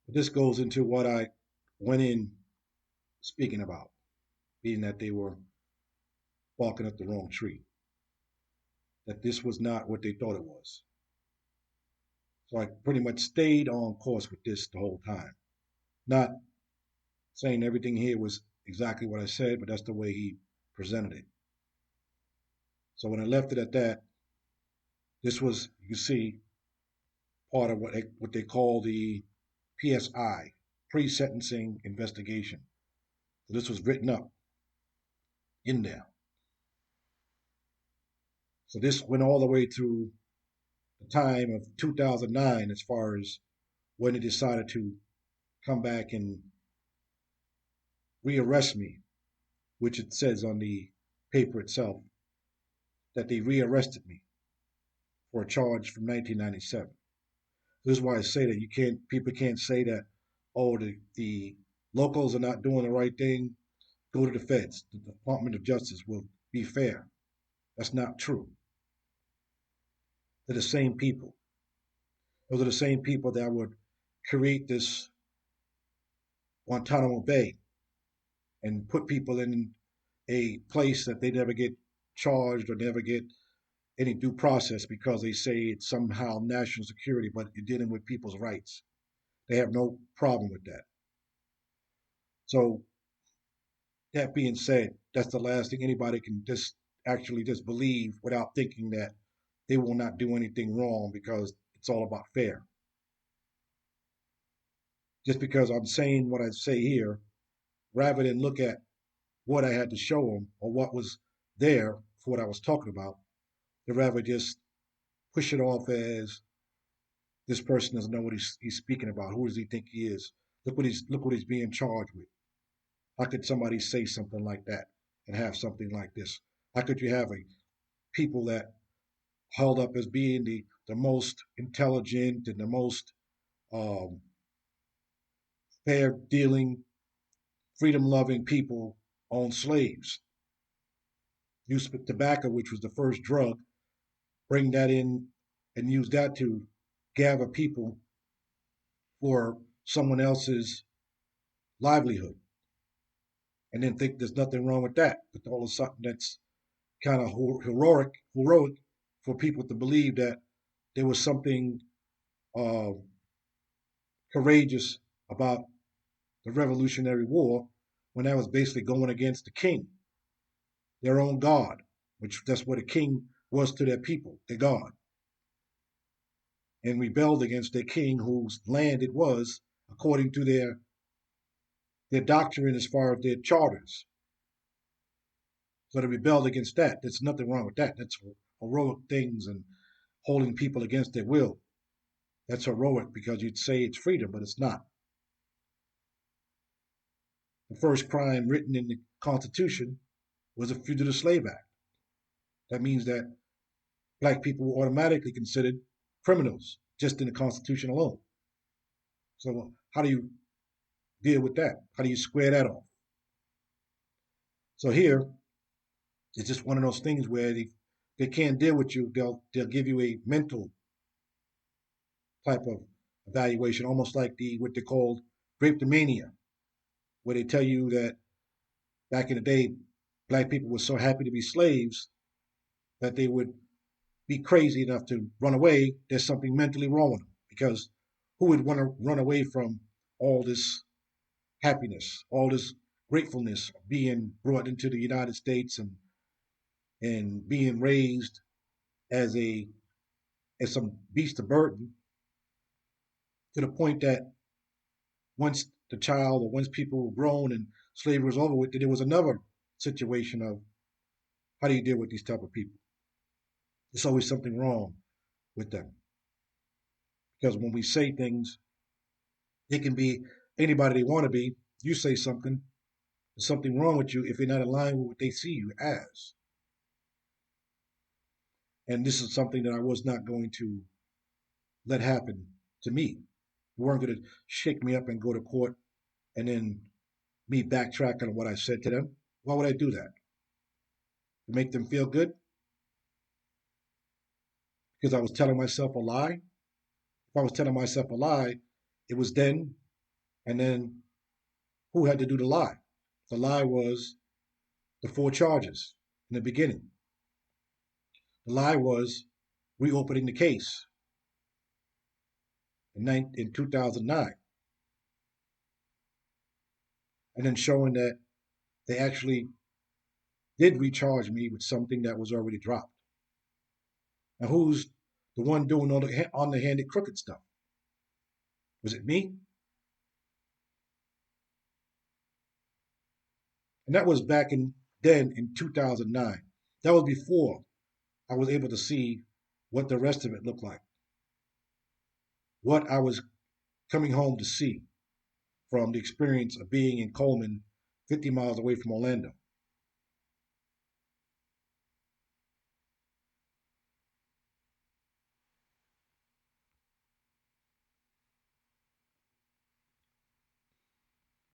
But this goes into what I went in speaking about, being that they were barking up the wrong tree, that this was not what they thought it was. So I pretty much stayed on course with this the whole time. Not saying everything here was exactly what I said, but that's the way he presented it. So when I left it at that, this was, you can see, part of what they call the PSI, pre-sentencing investigation. So this was written up in there. So this went all the way to the time of 2009 as far as when they decided to come back and rearrest me, which it says on the paper itself that they rearrested me for a charge from 1997. This is why I say that people can't say that, oh, the locals are not doing the right thing. Go to the feds. The Department of Justice will be fair. That's not true. They're the same people. Those are the same people that would create this Guantanamo Bay and put people in a place that they never get charged or never get any due process because they say it's somehow national security, but you're dealing with people's rights. They have no problem with that. So that being said, that's the last thing anybody can just actually just believe without thinking that they will not do anything wrong because it's all about fair. Just because I'm saying what I say here, rather than look at what I had to show them or what was there for what I was talking about, they rather just push it off as this person doesn't know what he's speaking about. Who does he think he is? Look what he's being charged with. How could somebody say something like that and have something like this? How could you have a people that held up as being the most intelligent and the most um, fair dealing, freedom loving people own slaves? Use tobacco, which was the first drug, bring that in and use that to gather people for someone else's livelihood, and then think there's nothing wrong with that. But all of a sudden, that's kind of heroic for people to believe that there was something uh, courageous about the Revolutionary War when that was basically going against the king, their own God, which that's what a king was to their people, their God, and rebelled against their king whose land it was according to their doctrine as far as their charters. So they rebelled against that. There's nothing wrong with that. That's heroic things and holding people against their will. That's heroic because you'd say it's freedom, but it's not. The first crime written in the Constitution was the Fugitive Slave Act. That means that black people were automatically considered criminals just in the Constitution alone. So how do you deal with that? How do you square that off? So here, it's just one of those things where they can't deal with you. They'll give you a mental type of evaluation, almost like what they called drapetomania, where they tell you that back in the day, black people were so happy to be slaves that they would be crazy enough to run away. There's something mentally wrong with them because who would want to run away from all this happiness, all this gratefulness of being brought into the United States and being raised as a as some beast of burden to the point that once the child or once people were grown and slavery was over with, there was another situation of how do you deal with these type of people? There's always something wrong with them because when we say things, it can be anybody they want to be. You say something, there's something wrong with you if you're not aligned with what they see you as. And this is something that I was not going to let happen to me. You weren't going to shake me up and go to court and then me backtrack on what I said to them. Why would I do that? To make them feel good? Because I was telling myself a lie? If I was telling myself a lie, it was then And then who had to do the lie? The lie was the four charges in the beginning. The lie was reopening the case in 2009 and then showing that they actually did recharge me with something that was already dropped. Now, who's the one doing all the underhanded, crooked stuff? Was it me? And that was back in 2009. That was before I was able to see what the rest of it looked like, what I was coming home to see from the experience of being in Coleman, 50 miles away from Orlando.